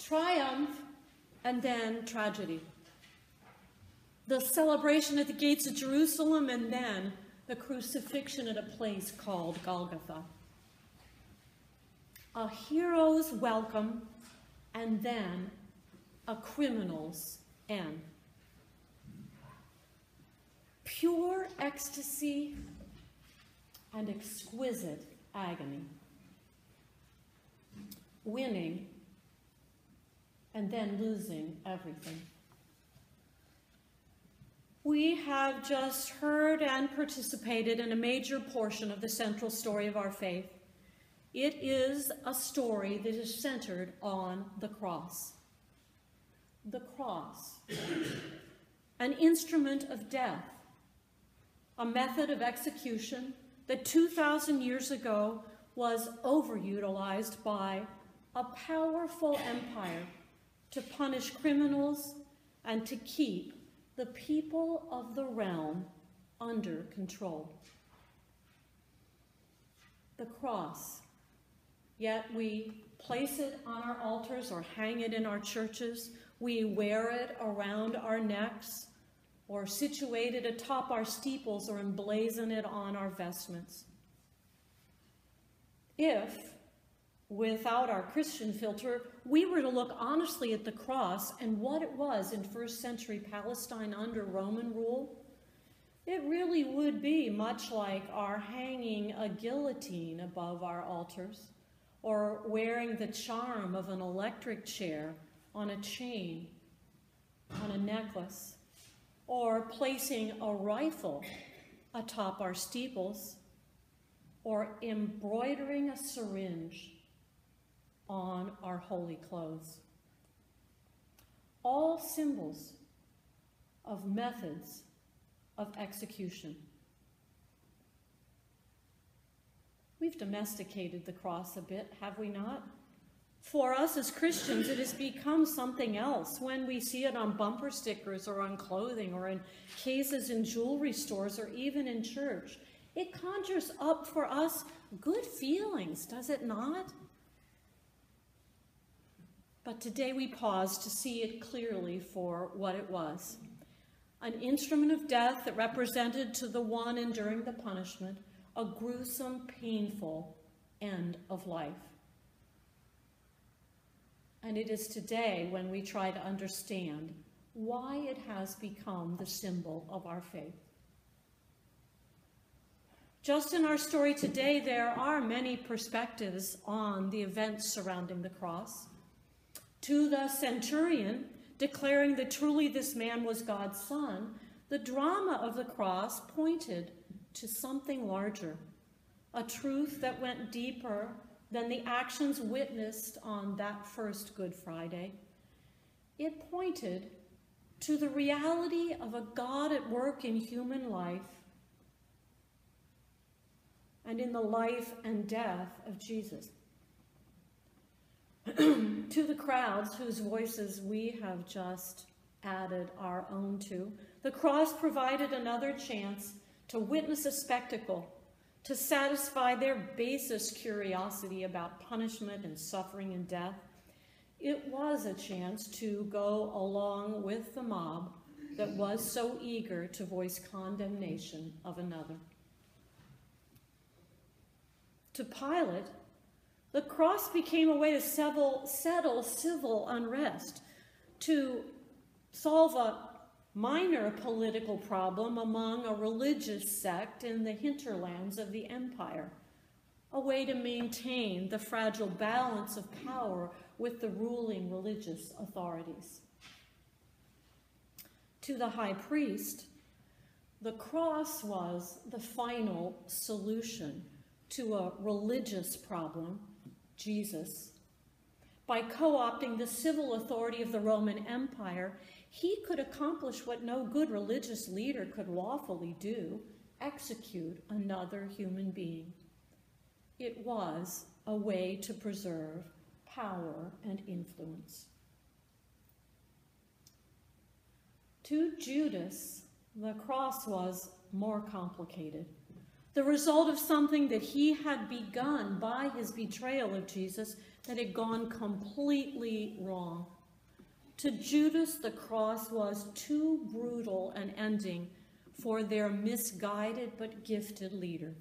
triumph, and then tragedy. The celebration at the gates of Jerusalem, and then the crucifixion at a place called Golgotha. A hero's welcome, and then a criminal's end. Pure ecstasy and exquisite agony. Winning and then losing everything. We have just heard and participated in a major portion of the central story of our faith. It is a story that is centered on the cross. The cross, an instrument of death, a method of execution that 2,000 years ago was overutilized by a powerful empire to punish criminals and to keep the people of the realm under control. The cross, yet we place it on our altars or hang it in our churches. We wear it around our necks or situate it atop our steeples or emblazon it on our vestments. If, without our Christian filter, we were to look honestly at the cross and what it was in first century Palestine under Roman rule, it really would be much like our hanging a guillotine above our altars, or wearing the charm of an electric chair on a chain, on a necklace, or placing a rifle atop our steeples, or embroidering a syringe on our holy clothes. All symbols of methods of execution. We've domesticated the cross a bit, have we not? For us as Christians, it has become something else when we see it on bumper stickers or on clothing or in cases in jewelry stores or even in church. It conjures up for us good feelings, does it not? But today we pause to see it clearly for what it was. An instrument of death that represented to the one enduring the punishment a gruesome, painful end of life. And it is today when we try to understand why it has become the symbol of our faith. Just in our story today, there are many perspectives on the events surrounding the cross. To the centurion, declaring that truly this man was God's son, the drama of the cross pointed to something larger, a truth that went deeper than the actions witnessed on that first Good Friday. It pointed to the reality of a God at work in human life and in the life and death of Jesus. To the crowds whose voices we have just added our own to, the cross provided another chance to witness a spectacle, to satisfy their basest curiosity about punishment and suffering and death. It was a chance to go along with the mob that was so eager to voice condemnation of another. To Pilate, the cross became a way to settle civil unrest, to solve a minor political problem among a religious sect in the hinterlands of the empire, a way to maintain the fragile balance of power with the ruling religious authorities. To the high priest, the cross was the final solution to a religious problem, Jesus. By co-opting the civil authority of the Roman Empire, he could accomplish what no good religious leader could lawfully do, execute another human being. It was a way to preserve power and influence. To Judas, the cross was more complicated. the result of something that he had begun by his betrayal of Jesus that had gone completely wrong. To Judas, the cross was too brutal an ending for their misguided but gifted leader.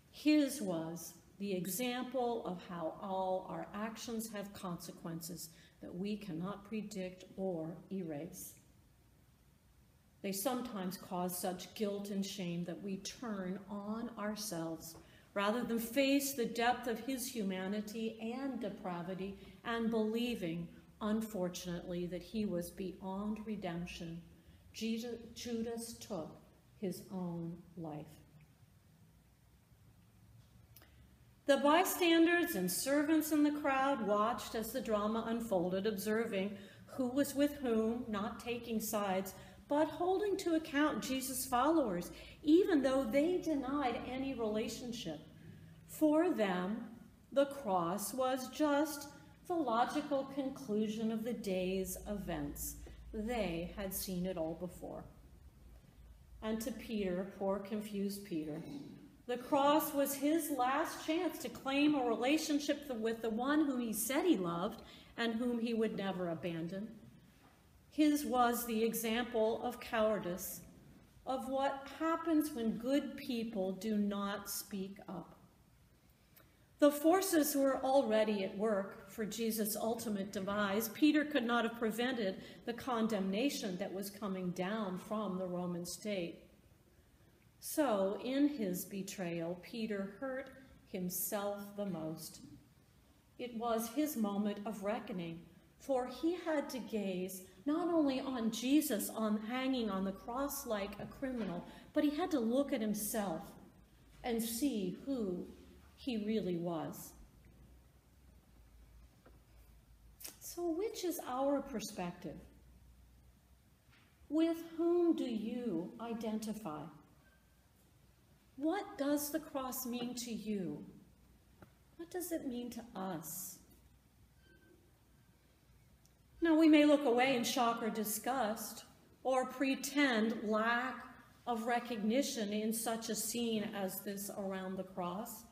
His was the example of how all our actions have consequences that we cannot predict or erase. They sometimes cause such guilt and shame that we turn on ourselves rather than face the depth of his humanity and depravity and believing, unfortunately, that he was beyond redemption. Judas took his own life. The bystanders and servants in the crowd watched as the drama unfolded, observing who was with whom, not taking sides, but holding to account Jesus' followers, even though they denied any relationship. For them, the cross was just the logical conclusion of the day's events. They had seen it all before. And to Peter, poor confused Peter, the cross was his last chance to claim a relationship with the one whom he said he loved and whom he would never abandon. His was the example of cowardice, of what happens when good people do not speak up. The forces were already at work for Jesus' ultimate demise. Peter could not have prevented the condemnation that was coming down from the Roman state. So, in his betrayal, Peter hurt himself the most. It was his moment of reckoning, for he had to gaze not only on Jesus hanging on the cross like a criminal, but he had to look at himself and see who he really was. So which is our perspective? With whom do you identify? What does the cross mean to you? What does it mean to us? Now, we may look away in shock or disgust, or pretend lack of recognition in such a scene as this around the cross.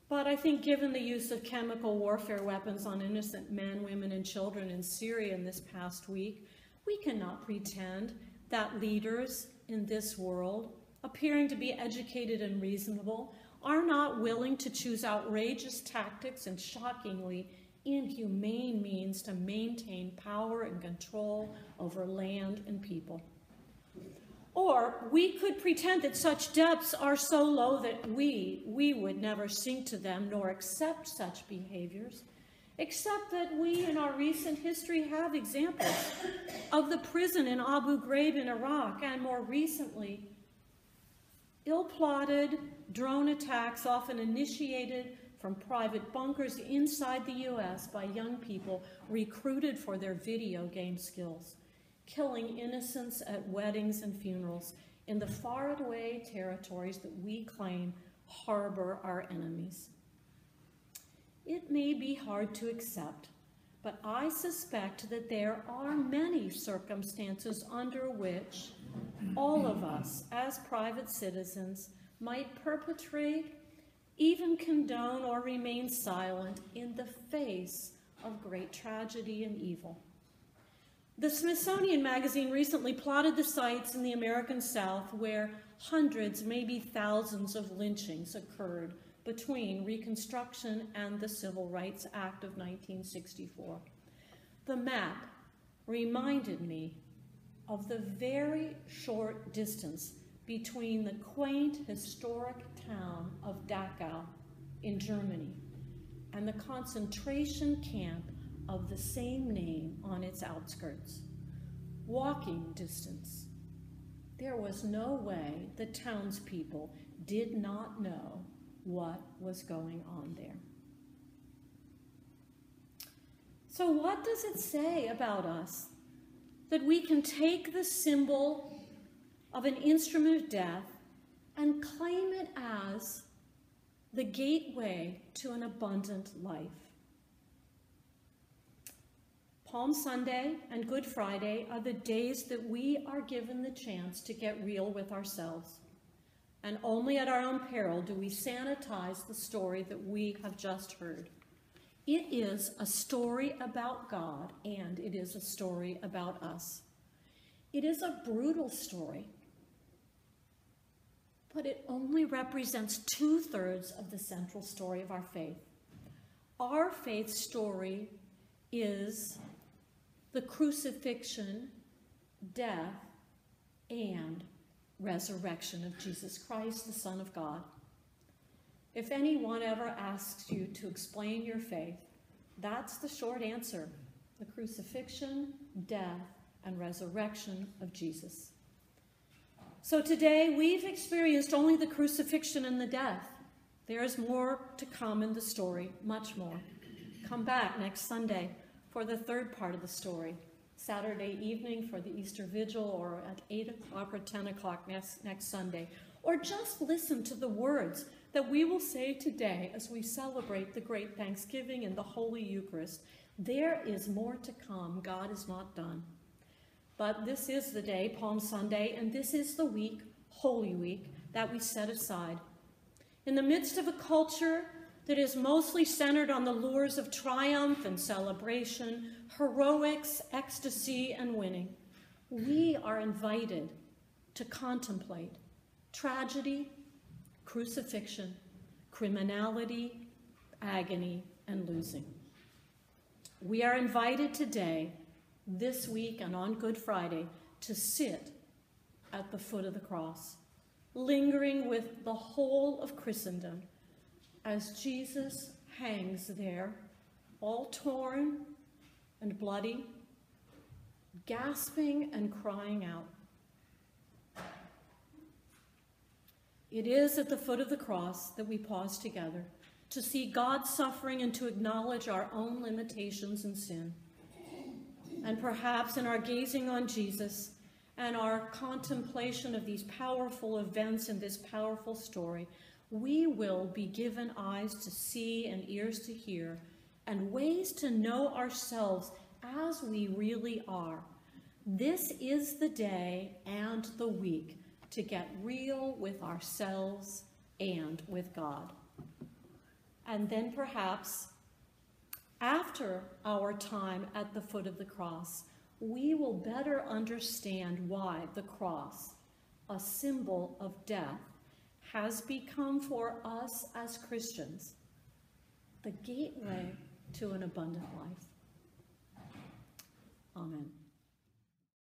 But I think given the use of chemical warfare weapons on innocent men, women, and children in Syria in this past week, we cannot pretend that leaders in this world, appearing to be educated and reasonable, are not willing to choose outrageous tactics and shockingly inhumane means to maintain power and control over land and people. Or we could pretend that such depths are so low that we would never sink to them nor accept such behaviors, except that we in our recent history have examples of the prison in Abu Ghraib in Iraq, and more recently, ill-plotted drone attacks often initiated from private bunkers inside the U.S. by young people recruited for their video game skills, killing innocents at weddings and funerals in the far-away territories that we claim harbor our enemies. It may be hard to accept, but I suspect that there are many circumstances under which all of us, as private citizens, might perpetrate, even condone, or remain silent in the face of great tragedy and evil. The Smithsonian Magazine recently plotted the sites in the American South where hundreds, maybe thousands of lynchings occurred between Reconstruction and the Civil Rights Act of 1964. The map reminded me of the very short distance between the quaint, historic town of Dachau in Germany and the concentration camp of the same name on its outskirts. Walking distance. There was no way the townspeople did not know what was going on there. So what does it say about us that we can take the symbol of an instrument of death and claim it as the gateway to an abundant life? Palm Sunday and Good Friday are the days that we are given the chance to get real with ourselves. and only at our own peril do we sanitize the story that we have just heard. It is a story about God, and it is a story about us. It is a brutal story, but it only represents 2/3 of the central story of our faith. Our faith story is the crucifixion, death, and resurrection of Jesus Christ, the Son of God. If anyone ever asks you to explain your faith, that's the short answer: the crucifixion, death, and resurrection of Jesus. So today we've experienced only the crucifixion and the death. There is more to come in the story, much more. Come back next Sunday for the third part of the story, Saturday evening for the Easter Vigil, or at 8 o'clock or 10 o'clock next Sunday. Or just listen to the words that we will say today as we celebrate the great Thanksgiving and the Holy Eucharist. There is more to come. God is not done. But this is the day, Palm Sunday, and this is the week, Holy Week, that we set aside. In the midst of a culture that is mostly centered on the lures of triumph and celebration, heroics, ecstasy, and winning, we are invited to contemplate tragedy, crucifixion, criminality, agony, and losing. We are invited today, this week and on Good Friday, to sit at the foot of the cross, lingering with the whole of Christendom as Jesus hangs there, all torn and bloody, gasping and crying out. It is at the foot of the cross that we pause together to see God's suffering and to acknowledge our own limitations and sin. And perhaps in our gazing on Jesus and our contemplation of these powerful events in this powerful story, we will be given eyes to see and ears to hear and ways to know ourselves as we really are. This is the day and the week to get real with ourselves and with God. And then perhaps after our time at the foot of the cross, we will better understand why the cross, a symbol of death, has become for us as Christians the gateway to an abundant life. Amen.